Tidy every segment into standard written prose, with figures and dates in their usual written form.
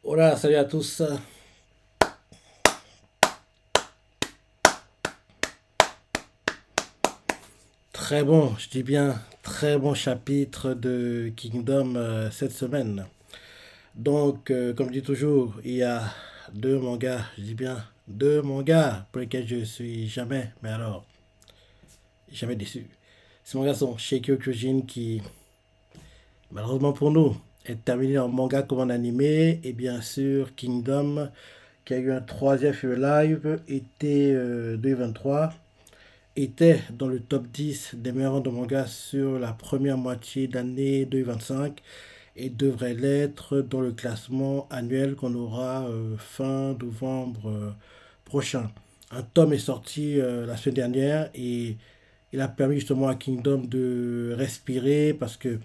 Voilà, salut à tous. Très bon, je dis bien, très bon chapitre de Kingdom cette semaine. Donc, comme je dis toujours, il y a deux mangas, je dis bien deux mangas pour lesquels je suis jamais, mais alors, jamais déçu. Ces mangas sont Shingeki Kyojin qui, malheureusement pour nous, est terminé en manga comme en animé, et bien sûr Kingdom qui a eu un troisième film live été 2023 était dans le top 10 des meilleurs ventes de manga sur la première moitié d'année 2025 et devrait l'être dans le classement annuel qu'on aura fin novembre prochain. Un tome est sorti la semaine dernière et il a permis justement à Kingdom de respirer parce que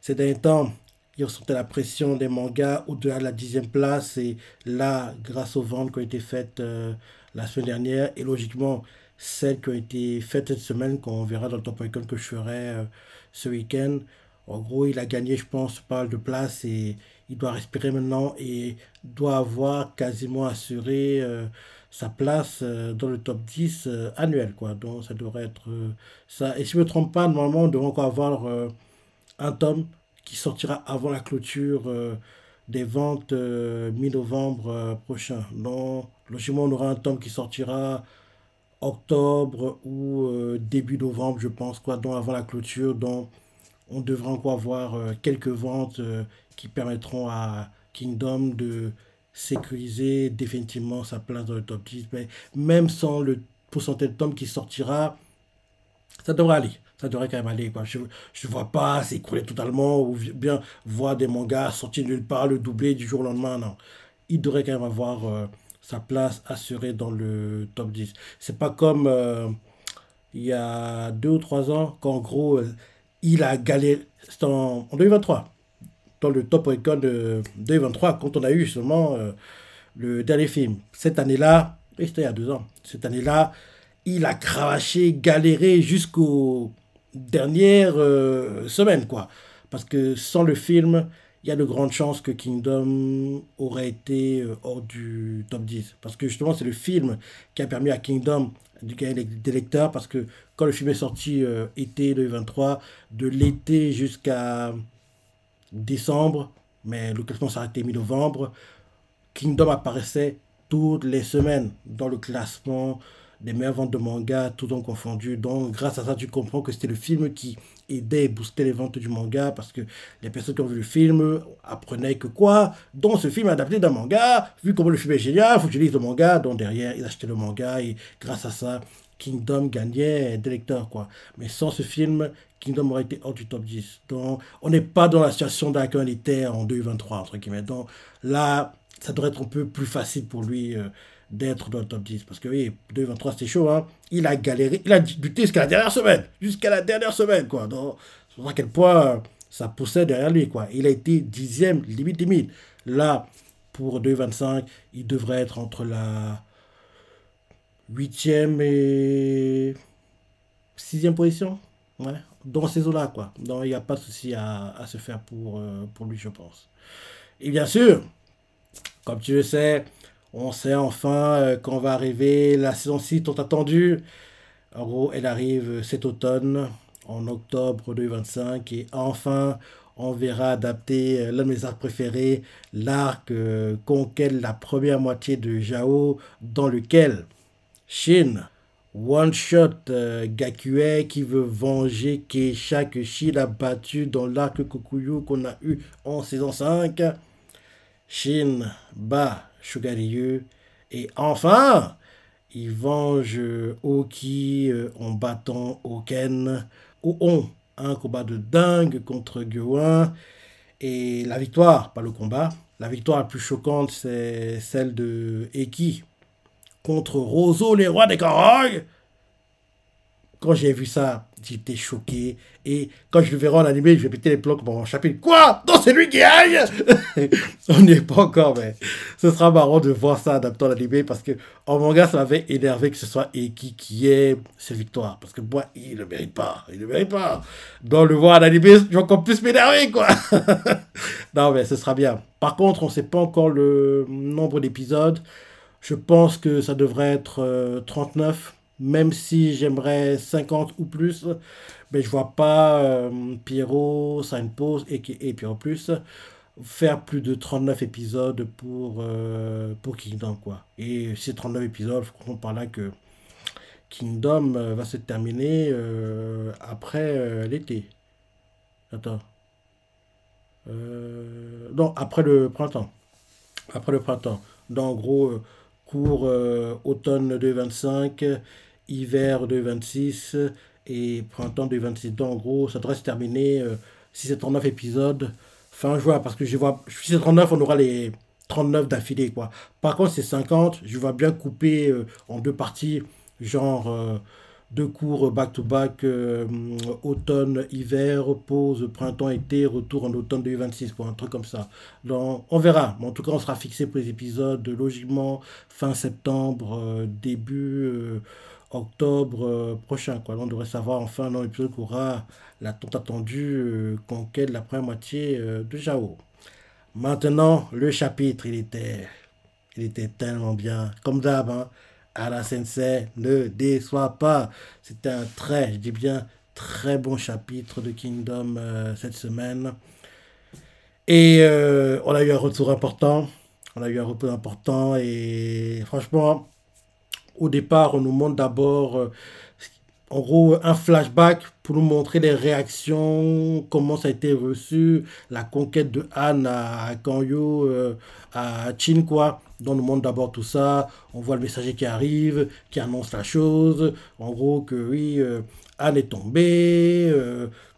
ces derniers temps, il ressentait la pression des mangas au-delà de la dixième place et là, grâce aux ventes qui ont été faites la semaine dernière et logiquement celles qui ont été faites cette semaine, qu'on verra dans le top icon que je ferai ce week-end. En gros, il a gagné, je pense, pas mal de place et il doit respirer maintenant et doit avoir quasiment assuré sa place dans le top 10 annuel, quoi. Donc, ça devrait être ça. Et si je ne me trompe pas, normalement, on devrait encore avoir un tome qui sortira avant la clôture des ventes mi-novembre prochain. Donc, logiquement, on aura un tome qui sortira octobre ou début novembre, je pense, quoi, donc avant la clôture. Donc, on devrait encore avoir quelques ventes qui permettront à Kingdom de sécuriser définitivement sa place dans le top 10. Mais même sans le pourcentage de tomes qui sortira, ça devrait aller. Ça devrait quand même aller, quoi. Je ne vois pas s'écrouler totalement ou bien voir des mangas sortir de nulle part, le doubler du jour au lendemain. Non. Il devrait quand même avoir sa place assurée dans le top 10. C'est pas comme il y a 2 ou 3 ans, qu'en gros, il a galéré. C'était en 2023, dans le top record de 2023, quand on a eu justement le dernier film. Cette année-là, et c'était il y a 2 ans, cette année-là, il a cravaché, galéré jusqu'aux dernières semaines, quoi. Parce que sans le film, il y a de grandes chances que Kingdom aurait été hors du top 10. Parce que justement, c'est le film qui a permis à Kingdom de gagner des lecteurs. Parce que quand le film est sorti été 2023, de l'été jusqu'à décembre, mais le classement s'est arrêté mi-novembre, Kingdom apparaissait toutes les semaines dans le classement des meilleures ventes de manga, tout en confondu. Donc, grâce à ça, tu comprends que c'était le film qui aidait et boostait les ventes du manga parce que les personnes qui ont vu le film apprenaient que quoi, dans ce film adapté d'un manga, vu comment le film est génial, il faut que je lise le manga. Donc, derrière, ils achetaient le manga et grâce à ça, Kingdom gagnait des lecteurs, quoi. Mais sans ce film, Kingdom aurait été hors du top 10. Donc, on n'est pas dans la situation dans laquelle on était en 2023, entre guillemets. Donc, là, ça devrait être un peu plus facile pour lui d'être dans le top 10. Parce que oui, 2023, c'était chaud. Hein. Il a galéré, il a buté jusqu'à la dernière semaine. Jusqu'à la dernière semaine, quoi. Donc, c'est pour à quel point ça poussait derrière lui, quoi. Il a été dixième, limite, limite. Là, pour 2025, il devrait être entre la huitième et sixième position. Ouais. Dans ces eaux-là, quoi. Donc, il n'y a pas de souci à se faire pour lui, je pense. Et bien sûr, comme tu le sais, on sait enfin qu'on va arriver la saison 6 tant attendue. En gros, elle arrive cet automne, en octobre 2025. Et enfin, on verra adapter l'un de mes arcs préférés, l'arc conquête la première moitié de Jao, dans lequel Shin one-shot Gakue qui veut venger Keisha que Shin a battu dans l'arc Kokuyu qu'on a eu en saison 5. Shin bat Sugaryu et enfin, il venge Oki en battant Oken. Oon, un combat de dingue contre Gyoin. Et la victoire, pas le combat, la victoire la plus choquante, c'est celle de Eki contre Roseau, les rois des Korogs. Quand j'ai vu ça, j'étais choqué. Et quand je le verrai en animé, je vais péter les plombs comme en chapitre. Quoi? Non, c'est lui qui gagne. On n'y est pas encore, mais ce sera marrant de voir ça adapté en animé parce que en manga, ça m'avait énervé que ce soit Eki qui ait cette victoire. Parce que moi, il ne mérite pas. Il ne mérite pas. Dans le voir en animé, je vais encore plus m'énerver, quoi. Non, mais ce sera bien. Par contre, on ne sait pas encore le nombre d'épisodes. Je pense que ça devrait être 39, même si j'aimerais 50 ou plus. Mais je vois pas Pierrot, Signpost et Pierrot Plus faire plus de 39 épisodes pour Kingdom, quoi. Et ces 39 épisodes, il faut comprendre par là que Kingdom va se terminer après l'été. Attends. Non, après le printemps. Après le printemps. Donc, en gros, cours automne 2025, hiver 2026 et printemps 2026. Donc, en gros, ça devrait se terminer, si c'est 39 épisodes, fin juin. Parce que je vois, si c'est 39, on aura les 39 d'affilée, quoi. Par contre, c'est 50, je vois bien couper en deux parties, genre deux cours back-to-back, automne, hiver, pause, printemps, été, retour en automne 2026, quoi, un truc comme ça. Donc, on verra. Mais en tout cas, on sera fixé pour les épisodes, logiquement, fin septembre, début octobre prochain, quoi. Là, on devrait savoir enfin dans l'épisode qu'on aura la tant attendue conquête de la première moitié de Jao. Maintenant, le chapitre, il était tellement bien. Comme d'hab, hein, Ara Sensei ne déçoit pas. C'était un très, je dis bien, très bon chapitre de Kingdom cette semaine. Et on a eu un retour important. On a eu un retour important et franchement, au départ, on nous montre d'abord, en gros, un flashback pour nous montrer les réactions, comment ça a été reçu, la conquête de Han à Kanyo, à Chin, quoi. Donc, on nous montre d'abord tout ça. On voit le messager qui arrive, qui annonce la chose. En gros, que oui, Han est tombé,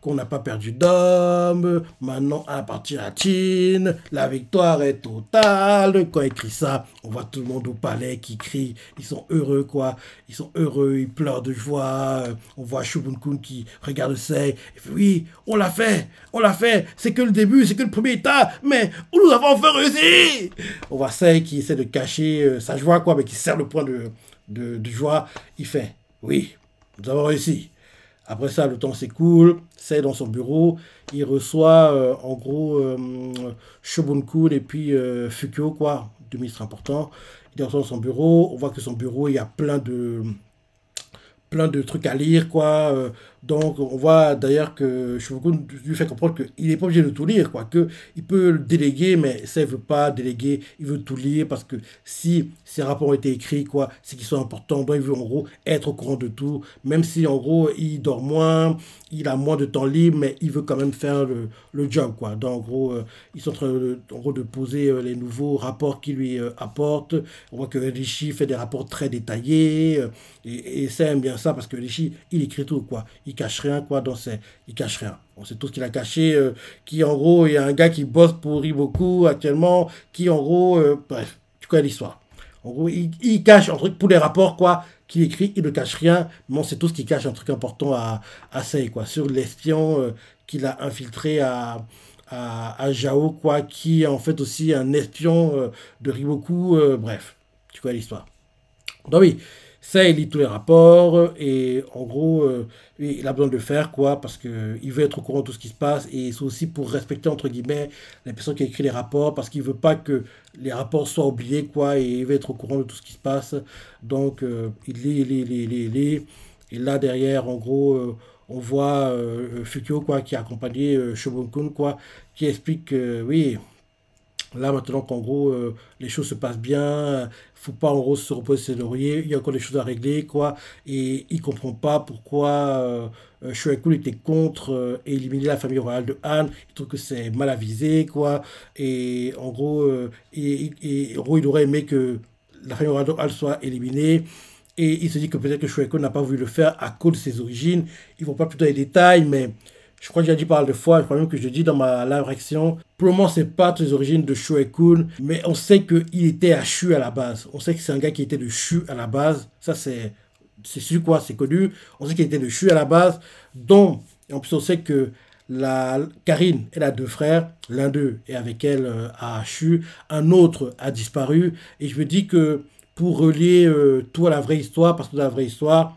qu'on n'a pas perdu d'homme. Maintenant, à partir à Chin, la victoire est totale. Quand il écrit ça, on voit tout le monde au palais qui crie. Ils sont heureux, quoi. Ils sont heureux, ils pleurent de joie. On voit Shubun-kun qui regarde Sei. Il fait oui, on l'a fait. C'est que le début, c'est que le premier état, mais nous avons enfin réussi. On voit Sei qui essaie de cacher sa joie, quoi, mais qui serre le point de joie. Il fait oui, nous avons réussi. Après ça, le temps s'écoule, c'est dans son bureau, il reçoit en gros Shobun-kun et puis Fukio, quoi, deux ministres importants. Il reçoit dans son bureau, on voit que son bureau, il y a plein de trucs à lire, quoi. Donc, on voit d'ailleurs que Shogun lui fait comprendre qu'il n'est pas obligé de tout lire, quoi. Qu'il peut le déléguer, mais ça, il ne veut pas déléguer, il veut tout lire parce que si ces rapports ont été écrits, quoi, c'est qu'ils sont importants. Donc, il veut en gros être au courant de tout, même si en gros, il dort moins, il a moins de temps libre, mais il veut quand même faire le job, quoi. Donc, en gros, ils sont en train en gros, de poser les nouveaux rapports qu'il lui apportent. On voit que Rishi fait des rapports très détaillés et ça aime bien ça parce que Rishi, il écrit tout, quoi. Il cache rien, quoi, il cache rien. On sait tout ce qu'il a caché, qui en gros, il y a un gars qui bosse pour Riboku actuellement, qui en gros, bref, tu connais l'histoire. En gros, il cache un truc pour les rapports, quoi, qu'il écrit, il ne cache rien, mais on sait tous qu'il cache un truc important à Sei, quoi, sur l'espion qu'il a infiltré à Jao, quoi, qui est en fait aussi un espion de Riboku, bref, tu connais l'histoire. Donc oui, ça, il lit tous les rapports et en gros, il a besoin de le faire, quoi, parce qu'il veut être au courant de tout ce qui se passe et c'est aussi pour respecter, entre guillemets, les personnes qui écrit les rapports parce qu'il veut pas que les rapports soient oubliés, quoi, et il veut être au courant de tout ce qui se passe. Donc, il lit. Et là, derrière, en gros, on voit Fukio, quoi, qui a accompagné Shobun-kun, quoi, qui explique que, oui, là, maintenant qu'en gros, les choses se passent bien, faut pas en gros se reposer sur ses lauriers, il y a encore des choses à régler, quoi. Et il comprend pas pourquoi Shoekun était contre éliminer la famille royale de Han. Il trouve que c'est mal avisé, quoi. Et en gros, en gros, il aurait aimé que la famille royale de Han soit éliminée. Et il se dit que peut-être que Shoekun n'a pas voulu le faire à cause de ses origines. Ils ne vont pas plus dans les détails, mais je crois que j'ai dit pas mal de fois, je crois même que je dis dans ma live réaction. Pour le moment, c'est pas toutes les origines de Shoekun, mais on sait qu'il était à Shu à la base. On sait que c'est un gars qui était de Shu à la base. Ça, c'est c'est sûr quoi, c'est connu. On sait qu'il était de Chu à la base. Donc, et en plus, on sait que Karine, elle a deux frères. L'un d'eux est avec elle à Chu. Un autre a disparu. Et je me dis que pour relier tout à la vraie histoire, parce que dans la vraie histoire,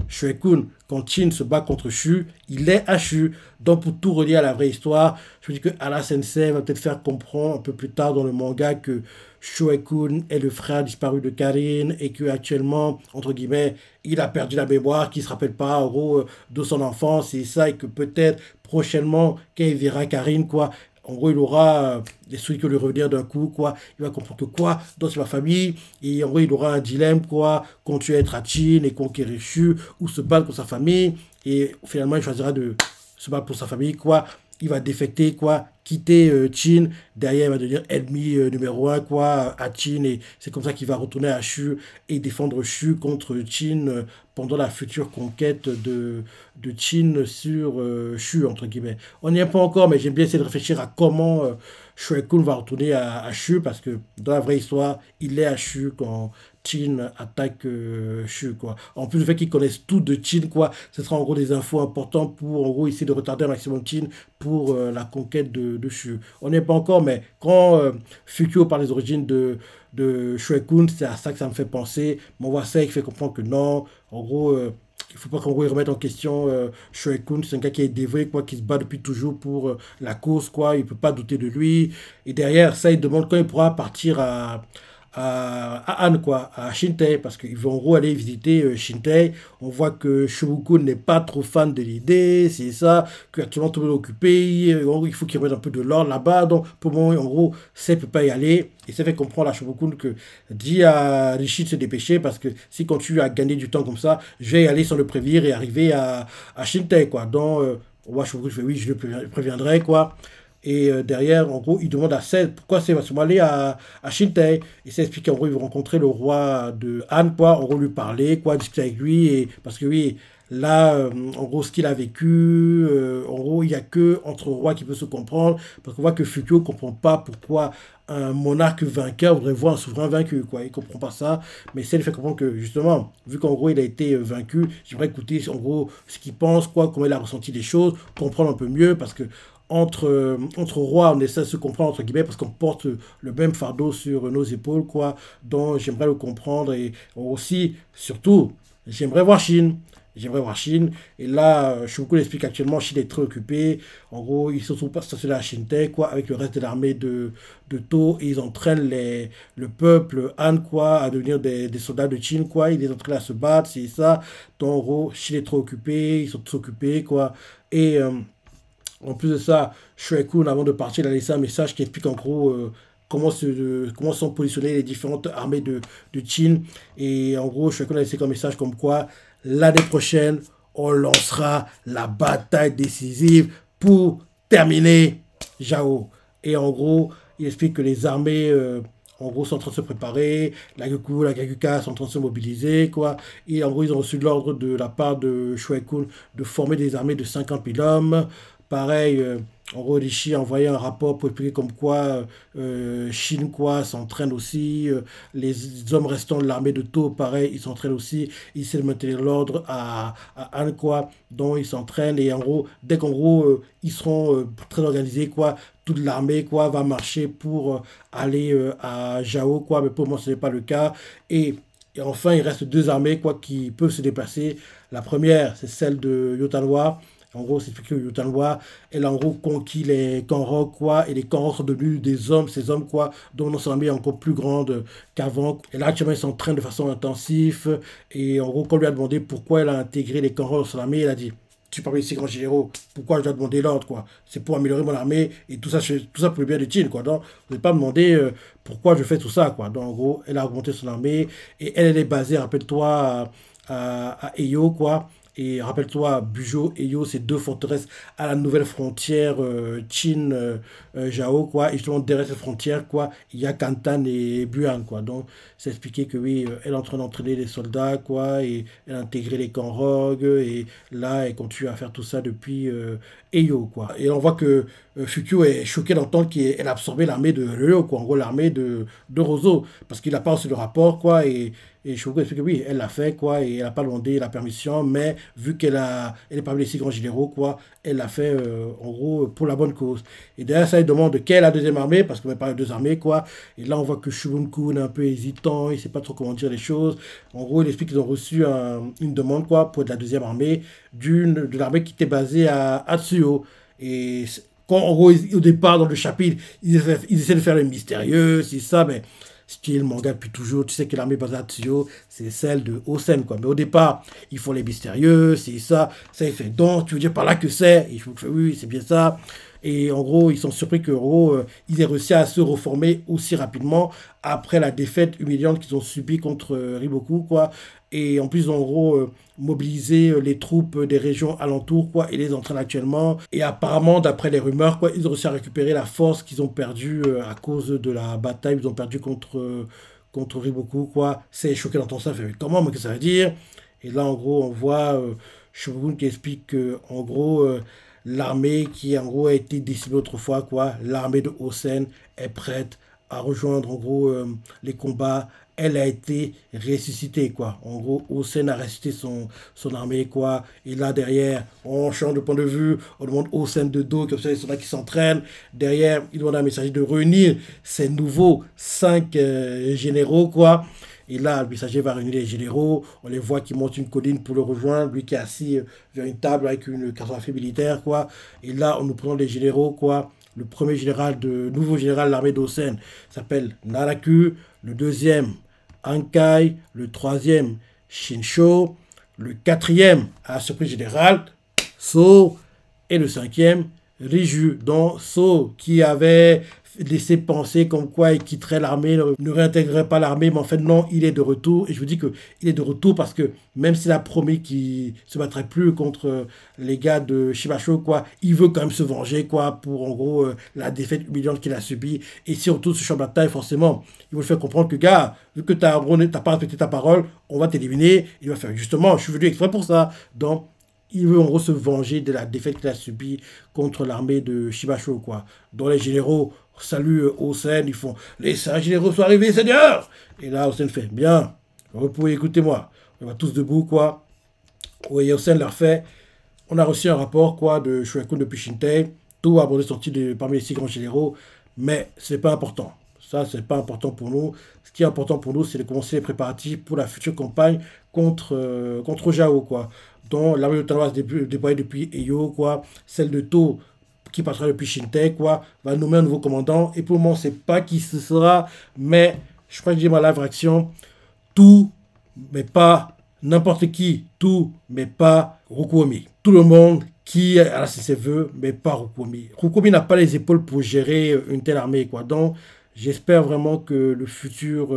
Shuekun, quand Chin se bat contre Shu, il est à Shu. Donc, pour tout relier à la vraie histoire, je me dis que Ala Sensei va peut-être faire comprendre un peu plus tard dans le manga que Shuekun est le frère disparu de Karine et que actuellement, entre guillemets, il a perdu la mémoire, qu'il ne se rappelle pas, en gros, de son enfance et ça, et que peut-être prochainement, quand il verra Karine, quoi, en gros, il aura des trucs que lui revenir d'un coup, quoi. Il va comprendre que quoi, dans sa famille, et en gros, il aura un dilemme, quoi, continuer à être à Chin et conquérir Shu, ou se battre pour sa famille, et finalement, il choisira de se battre pour sa famille, quoi. Il va défecter, quoi, quitter Chin, derrière, il va devenir ennemi numéro un, quoi, à Chin, et c'est comme ça qu'il va retourner à Shu et défendre Shu contre Chin pendant la future conquête de Chin sur Shu, entre guillemets. On n'y est pas encore, mais j'aime bien essayer de réfléchir à comment Shuekun va retourner à Shu, parce que dans la vraie histoire, il est à Shu quand Chin attaque Shu, quoi. En plus, le fait qu'ils connaissent tout de Chin, quoi, ce sera en gros des infos importantes pour, en gros, essayer de retarder un maximum Chin pour la conquête de Shu. On n'y est pas encore, mais quand Fukio parle des origines de Shuekun, c'est à ça que ça me fait penser. Mais on voit ça qui fait comprendre que non, en gros, il ne faut pas qu'en gros ils remettent en question Shuekun. C'est un gars qui est dévoué, quoi, qui se bat depuis toujours pour la cause, quoi. Il ne peut pas douter de lui. Et derrière, ça, il demande quand il pourra partir à Anne, quoi, à Shintei, parce qu'ils vont en gros aller visiter Shintei. On voit que Shogoku n'est pas trop fan de l'idée, c'est ça, qu'actuellement tout le monde est occupé, en gros, il faut qu'il remette un peu de l'ordre là-bas, donc pour le moment, en gros, ça ne peut pas y aller. Et ça fait comprendre à Shogoku que dit à Rishi de se dépêcher, parce que si continue à gagner du temps comme ça, je vais y aller sans le prévenir et arriver à Shintei, quoi. Donc, on voit Shogoku, je fais oui, je le préviendrai, quoi. Et derrière, en gros, il demande à Seth pourquoi Seth va sûrement aller à Shintei. Et Seth explique qu'en gros, il veut rencontrer le roi de Han, quoi. En gros, lui parler, quoi, discuter avec lui. Et, parce que oui, là, en gros, ce qu'il a vécu, en gros, il n'y a que entre rois qui peut se comprendre. Parce qu'on voit que Fukio ne comprend pas pourquoi un monarque vainqueur voudrait voir un souverain vaincu, quoi. Il ne comprend pas ça. Mais Seth lui fait comprendre que, justement, vu qu'en gros, il a été vaincu, j'aimerais écouter, en gros, ce qu'il pense, quoi, comment il a ressenti les choses, comprendre un peu mieux. Parce que entre rois, on essaie de se comprendre, entre guillemets, parce qu'on porte le même fardeau sur nos épaules, quoi. Donc, j'aimerais le comprendre. Et aussi, surtout, j'aimerais voir Chine. J'aimerais voir Chine. Et là, Shogoku l'explique actuellement, Chine est très occupée. En gros, ils se trouvent pas stationnés à Shintei, quoi, avec le reste de l'armée de To. Et ils entraînent le peuple Han, quoi, à devenir des soldats de Chine, quoi. Ils les entraînent à se battre, c'est ça. Donc, en gros, Chine est trop occupée, ils sont tous occupés, quoi. Et en plus de ça, Shueikun, avant de partir, il a laissé un message qui explique en gros comment sont positionnées les différentes armées de Qin. Et en gros, Shueikun a laissé un message comme quoi l'année prochaine, on lancera la bataille décisive pour terminer Jao. Et en gros, il explique que les armées en gros, sont en train de se préparer. La Goku, la Gaguka sont en train de se mobiliser, quoi. Et en gros, ils ont reçu l'ordre de la part de Shueikun de former des armées de 50 000 hommes. Pareil, en gros, Rishi a envoyé un rapport pour expliquer comme quoi Shin, quoi, s'entraîne aussi. Les hommes restants de l'armée de To, pareil, ils s'entraînent aussi. Ils essaient de maintenir l'ordre à Han, quoi. Donc, ils s'entraînent. Et en gros, dès qu'en gros, ils seront très organisés, quoi, toute l'armée, quoi, va marcher pour aller à Jao, quoi. Mais pour le moment, ce n'est pas le cas. Et enfin, il reste deux armées, quoi, qui peuvent se déplacer. La première, c'est celle de Yotanwa. En gros, c'est expliqué que Yotanwa, elle a en gros conquis les Kanro, quoi, et les Kanro sont devenus des hommes, ces hommes, quoi, dont notre armée est encore plus grande qu'avant. Et là, actuellement, ils s'entraînent de façon intensive. Et en gros, quand on lui a demandé pourquoi elle a intégré les Kanro dans son armée, elle a dit, tu parles ici, grand généraux, pourquoi je dois demander l'ordre, quoi? C'est pour améliorer mon armée, et tout ça pour le bien de Chin, quoi. Donc, vous n'avez pas demandé pourquoi je fais tout ça, quoi. Donc, en gros, elle a augmenté son armée, et elle est basée, rappelle-toi, à Eyo, quoi. Et rappelle-toi, Bujo et Yo, c'est deux forteresses à la nouvelle frontière Qin Jao, quoi. Et justement, derrière cette frontière, quoi, il y a Kantan et Buan, quoi. Donc, c'est expliqué que oui, elle est en train d'entraîner les soldats, quoi, et elle a intégré les camps Rogue, et là, elle continue à faire tout ça depuis Eyo, quoi. Et on voit que Fukio est choqué d'entendre qu'elle a absorbé l'armée de Ryo, quoi. En gros, l'armée de Rozo, parce qu'il n'a pas reçu le rapport, quoi, et Shogo explique que oui, elle l'a fait, quoi, et elle n'a pas demandé la permission, mais vu elle est parmi les six grands généraux, quoi, elle l'a fait, en gros, pour la bonne cause. Et derrière ça, il demande quelle est la deuxième armée, parce qu'on va parler de deux armées, quoi. Et là, on voit que Shubun-kun est un peu hésitant, il ne sait pas trop comment dire les choses. En gros, il explique qu'ils ont reçu une demande, quoi, pour de la deuxième armée, de l'armée qui était basée à Atsuyo. Et quand, en gros, au départ, dans le chapitre, ils essaient de faire le mystérieux, c'est ça, mais ce qui est le manga depuis toujours, tu sais que l'armée basée à Tsuyo, c'est celle de Osen, quoi. Mais au départ, ils font les mystérieux, c'est ça, il fait donc, tu veux dire par là que c'est? Et je me fais oui, c'est bien ça. Et en gros, ils sont surpris que, en gros, ils aient réussi à se reformer aussi rapidement après la défaite humiliante qu'ils ont subie contre Riboku, quoi. Et en plus, en gros, mobilisé les troupes des régions alentours, quoi, et les entraînent actuellement. Et apparemment, d'après les rumeurs, quoi, ils ont réussi à récupérer la force qu'ils ont perdue à cause de la bataille. Ils ont perdu contre Riboku, quoi. C'est choqué d'entendre ça. Fait, comment, mais qu'est-ce que ça veut dire? Et là, en gros, on voit Shogun qui explique que, en gros, l'armée qui, en gros, a été décimée autrefois, quoi, l'armée de Osen est prête à rejoindre, en gros, les combats. Elle a été ressuscitée, quoi. En gros, Osen a ressuscité son armée, quoi. Et là, derrière, on change de point de vue, on demande Osen de dos, comme ça, les soldats qui s'entraînent. Derrière, il demande à un messager de réunir ces nouveaux 5 généraux, quoi. Et là, le messager va réunir les généraux. On les voit qui montent une colline pour le rejoindre. Lui qui est assis vers une table avec une cartographie militaire, quoi. Et là, on nous présente les généraux, quoi. Le premier nouveau général de l'armée d'Osen s'appelle Naraku. Le deuxième, Ankai. Le troisième, Shinsho. Le quatrième, à la surprise générale, So. Et le cinquième, Riju. Donc, So, qui avait laissé penser comme quoi il quitterait l'armée, ne réintégrerait pas l'armée, mais en fait non, il est de retour. Et je vous dis qu'il est de retour parce que même s'il a promis qu'il se battrait plus contre les gars de Shibasho, quoi, il veut quand même se venger, quoi, pour en gros la défaite humiliante qu'il a subie. Et si on retourne sur ce champ de bataille, forcément, il va le faire comprendre que, gars, vu que tu n'as pas respecté ta parole, on va t'éliminer. Il va faire, justement, je suis venu exprès pour ça. Donc, il veut en gros se venger de la défaite qu'il a subie contre l'armée de Shibasho, quoi. Dont les généraux saluent Osen, ils font « Les 5 généraux sont arrivés, Seigneur !» Et là, Osen fait « Bien, vous pouvez écouter moi. » On va tous debout, quoi. Et Osen leur fait « On a reçu un rapport, quoi, de Shueikun depuis Shintei. Tout a abordé sorti parmi les 6 grands généraux, mais c'est pas important. Ça, c'est pas important pour nous. Ce qui est important pour nous, c'est de commencer les préparatifs pour la future campagne contre Jao, quoi. Dont l'armée de Tanoa se déployée depuis Eyo, quoi. Celle de To, qui passera depuis Shintei, quoi, va nommer un nouveau commandant. Et pour le moment, on ne sait pas qui ce sera, mais je crois que j'ai ma live réaction. Tout, mais pas n'importe qui. Tout, mais pas Rukuomi. Tout le monde qui a ses voeux, mais pas Rukuomi. Rukuomi n'a pas les épaules pour gérer une telle armée, quoi. Donc, j'espère vraiment que le futur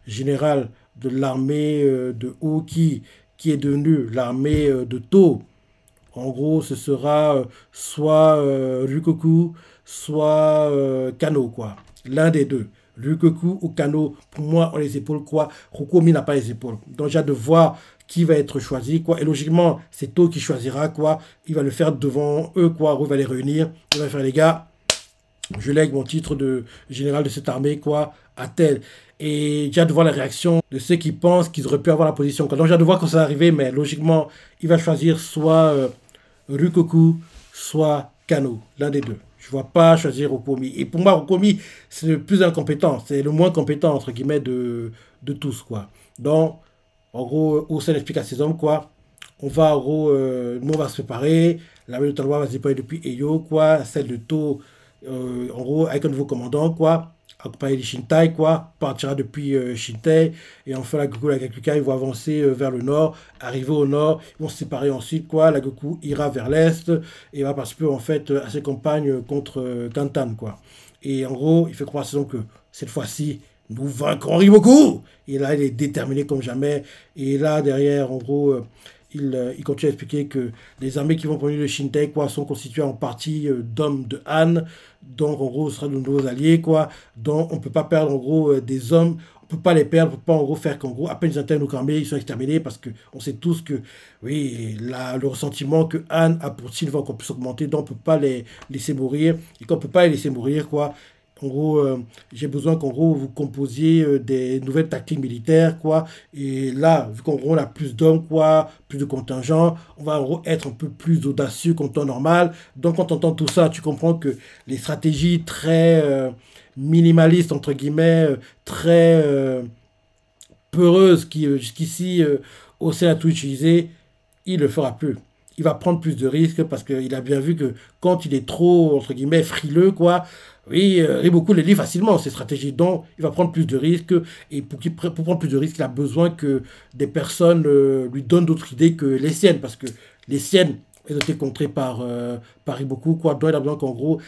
général de l'armée de Oki, qui est devenu l'armée de To, en gros, ce sera soit Ryukoku, soit Kano, quoi. L'un des deux. Ryukoku ou Kano, pour moi, ont les épaules, quoi. Rukomi n'a pas les épaules. Donc, j'ai hâte de voir qui va être choisi, quoi. Et logiquement, c'est To qui choisira, quoi. Il va le faire devant eux, quoi. Il va les réunir. Il va faire, les gars, je lègue mon titre de général de cette armée, quoi, à tel. Et j'ai hâte de voir la réaction de ceux qui pensent qu'ils auraient pu avoir la position, quoi. Donc j'ai hâte de voir quand ça va arriver, mais logiquement, il va choisir soit Ryukoku, soit Kano, l'un des deux. Je ne vois pas choisir Rukomi. Et pour moi, Rukomi, c'est le plus incompétent, c'est le moins compétent, entre guillemets, de tous, quoi. Donc, en gros, Osen explique à ses hommes, quoi. On va, en gros, nous, on va se préparer. L'armée de Tanoa va se déployer depuis Eyo, quoi. Celle de To, en gros, avec un nouveau commandant, quoi. Accompagné de Shintai, quoi, partira depuis Shintei, et enfin la Goku et la Gakuka, ils vont avancer vers le nord, arriver au nord, ils vont se séparer ensuite, quoi, la Goku ira vers l'est, et va participer en fait à ses campagnes contre Kantan, quoi. Et en gros, il fait croire à ses hommes que cette fois-ci, nous vaincrons Riboku. Et là, il est déterminé comme jamais, et là, derrière, en gros, il continue à expliquer que les armées qui vont prendre le Shintai quoi, sont constituées en partie d'hommes de Han, donc en gros ce sera de nouveaux alliés quoi, donc on ne peut pas perdre en gros des hommes, on ne peut pas les perdre, on ne peut pas en gros faire qu'en gros à peine ils intègrent nos armées, ils sont exterminés parce qu'on sait tous que oui, le ressentiment que Han a pour Sylvain encore plus augmenter, donc on ne peut pas les laisser mourir, et qu'on ne peut pas les laisser mourir quoi, en gros, j'ai besoin qu'en gros vous composiez des nouvelles tactiques militaires, quoi. Et là, vu qu'en gros on a plus d'hommes, quoi, plus de contingents, on va en gros être un peu plus audacieux qu'en temps normal. Donc quand tu entends tout ça, tu comprends que les stratégies très minimalistes, entre guillemets, très peureuses qui jusqu'ici Océan a tout utilisé, il ne le fera plus. Il va prendre plus de risques parce qu'il a bien vu que quand il est trop, entre guillemets, frileux, quoi, oui, Riboku les lit facilement, ces stratégies. Donc, il va prendre plus de risques. Et pour prendre plus de risques, il a besoin que des personnes lui donnent d'autres idées que les siennes. Parce que les siennes, elles ont été contrées par Riboku, quoi. Donc, il a besoin qu'en gros,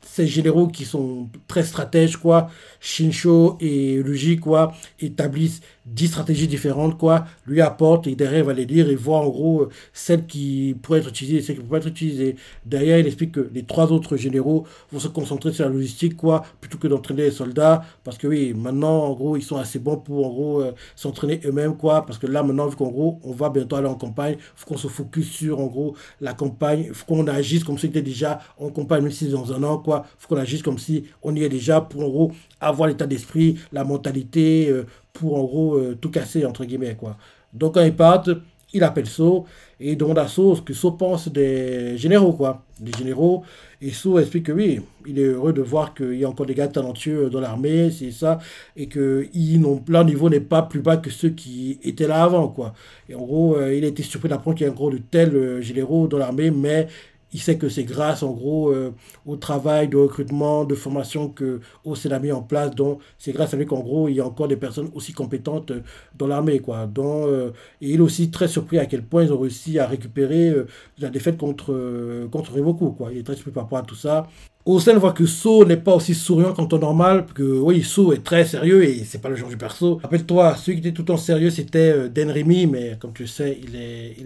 ces généraux qui sont très stratèges, quoi, Shinsho et Luji, quoi, établissent 10 stratégies différentes, quoi, lui apportent et derrière, il va les lire et voir en gros celles qui pourraient être utilisées et celles qui ne pourraient pas être utilisées. Derrière, il explique que les 3 autres généraux vont se concentrer sur la logistique, quoi, plutôt que d'entraîner les soldats, parce que oui, maintenant, en gros, ils sont assez bons pour, en gros, s'entraîner eux-mêmes, quoi, parce que là, maintenant, vu qu'en gros, on va bientôt aller en campagne, il faut qu'on se focus sur, en gros, la campagne, il faut qu'on agisse comme si on était déjà en campagne, même si c'est dans un an, quoi, il faut qu'on agisse comme si on y est déjà pour, en gros, avoir l'état d'esprit, la mentalité, pour, en gros, tout casser, entre guillemets, quoi. Donc, quand ils partent, il appelle So et il demande à So ce que So pense des généraux, quoi. Des généraux. Et So explique que oui, il est heureux de voir qu'il y a encore des gars talentueux dans l'armée, c'est ça, et que leur niveau n'est pas plus bas que ceux qui étaient là avant, quoi. Et en gros, il a été surpris d'apprendre qu'il y a encore de tels généraux dans l'armée, mais il sait que c'est grâce, en gros, au travail de recrutement, de formation que OCN a mis en place. Donc, c'est grâce à lui qu'en gros, il y a encore des personnes aussi compétentes dans l'armée, quoi. Donc, et il est aussi très surpris à quel point ils ont réussi à récupérer la défaite contre Riboku, quoi. Il est très surpris par rapport à tout ça. Osen voit que So n'est pas aussi souriant qu'en temps normal, parce que oui, So est très sérieux et c'est pas le genre du perso. Rappelle-toi, celui qui était tout le temps sérieux, c'était Denrimi, mais comme tu le sais, il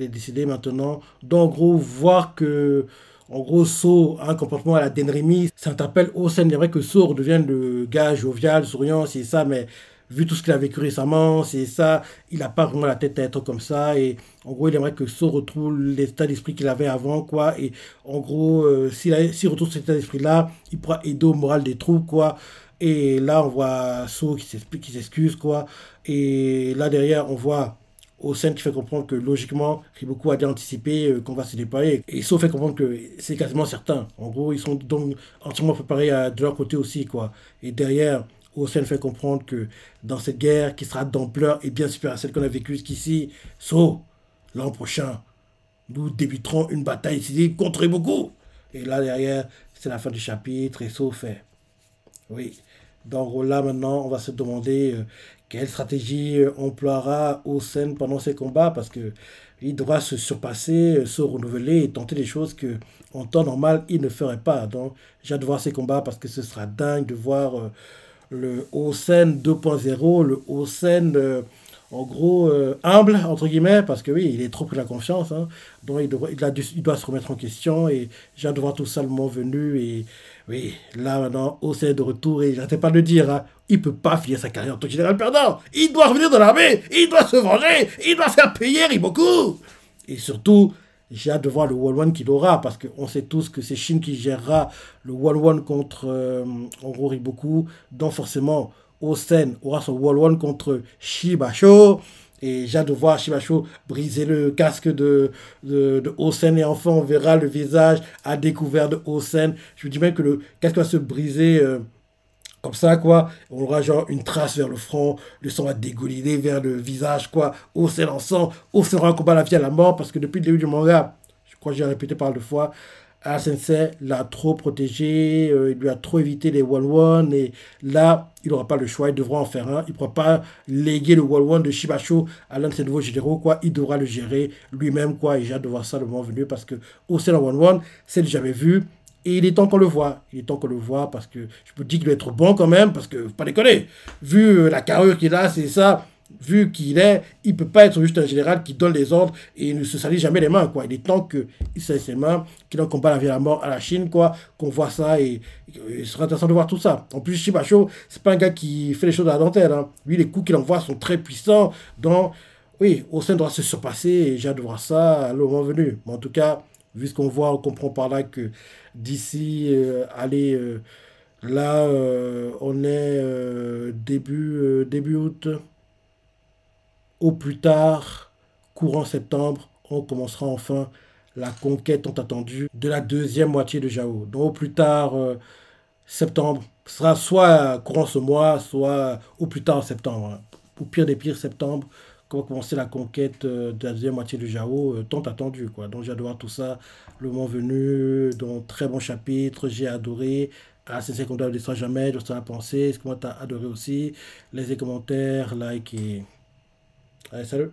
est décédé maintenant. Donc en gros, voir que en gros So a un comportement à la Denrimi, ça interpelle Osen. Il est vrai que So redevienne le gars jovial, souriant, c'est ça, mais vu tout ce qu'il a vécu récemment, c'est ça, il n'a pas vraiment la tête à être comme ça. Et en gros, il aimerait que So retrouve l'état d'esprit qu'il avait avant, quoi. Et en gros, s'il retrouve cet état d'esprit-là, il pourra aider au moral des troupes, quoi. Et là, on voit So qui s'excuse, quoi. Et là, derrière, on voit Osen qui fait comprendre que logiquement, Riboku a déjà anticipé qu'on va se déployer. Et So fait comprendre que c'est quasiment certain. En gros, ils sont donc entièrement préparés de leur côté aussi, quoi. Et derrière, Osen fait comprendre que dans cette guerre qui sera d'ampleur et bien supérieure à celle qu'on a vécue jusqu'ici, So, l'an prochain, nous débuterons une bataille ici contre beaucoup. Et là derrière, c'est la fin du chapitre et So fait. Oui. Donc là maintenant, on va se demander quelle stratégie emploiera Osen pendant ces combats parce que il devra se surpasser, se renouveler et tenter des choses que en temps normal il ne ferait pas. Donc j'ai hâte de voir ces combats parce que ce sera dingue de voir le Osen 2.0, le Osen en gros humble, entre guillemets, parce que oui, il est trop pris la confiance, hein, donc il doit se remettre en question et j'ai hâte de voir tout ça le moment venu et oui, là maintenant, Osen est de retour et j'arrête pas de le dire, hein, il ne peut pas finir sa carrière en tant que général perdant, il doit revenir dans l'armée, il doit se venger, il doit faire payer Riboku et surtout, j'ai hâte de voir le Wall-One qu'il aura, parce qu'on sait tous que c'est Shin qui gérera le Wall-One contre en gros Riboku. Donc forcément, Osen aura son Wall-One contre Shibasho. Et j'ai hâte de voir Shibasho briser le casque de Osen. Et enfin, on verra le visage à découvert de Osen. Je me dis même que le casque va se briser comme ça, quoi. On aura genre une trace vers le front, le sang va dégouliner vers le visage, quoi. Osen en sang, Osen aura un combat à la vie à la mort, parce que depuis le début du manga, je crois que j'ai répété par deux fois, Ala Sensei l'a trop protégé, il lui a trop évité les one-one, et là, il n'aura pas le choix, il devra en faire un. Il ne pourra pas léguer le one-one de Shibasho à l'un de ses nouveaux généraux, quoi. Il devra le gérer lui-même, quoi. Et j'ai hâte de voir ça le moment venu, parce que Osen en one-one, c'est jamais vu. Et il est temps qu'on le voit. Il est temps qu'on le voit parce que je me dis qu'il doit être bon quand même, parce que, pas déconner, vu la carrure qu'il a, c'est ça. vu qu'il est, il peut pas être juste un général qui donne les ordres et il ne se salit jamais les mains, quoi. Il est temps qu'il salisse ses mains, qu'il en combat la vie à la mort à la Chine, quoi, qu'on voit ça et il sera intéressant de voir tout ça. En plus, Shibacho, c'est pas un gars qui fait les choses à la dentelle, hein. Lui, les coups qu'il envoie sont très puissants, donc, oui, Hossein doit se surpasser et j'ai hâte de voir ça à le moment venu. Mais en tout cas, vu ce qu'on voit, on comprend par là que d'ici, là, on est début août, au plus tard, courant septembre, on commencera enfin la conquête tant attendue de la deuxième moitié de Jao. Donc au plus tard, septembre, ce sera soit courant ce mois, soit au plus tard en septembre, hein. Au pire des pires, septembre, qu'on va commencer la conquête de la deuxième moitié de Jao, tant attendue, quoi. Donc j'ai hâte de voir tout ça, le moment venu, donc très bon chapitre, j'ai adoré. Ah, c'est qu'on ne laissera jamais, je sais la pensée, est-ce que moi t'as adoré aussi, laissez commentaires, like et... Allez, salut!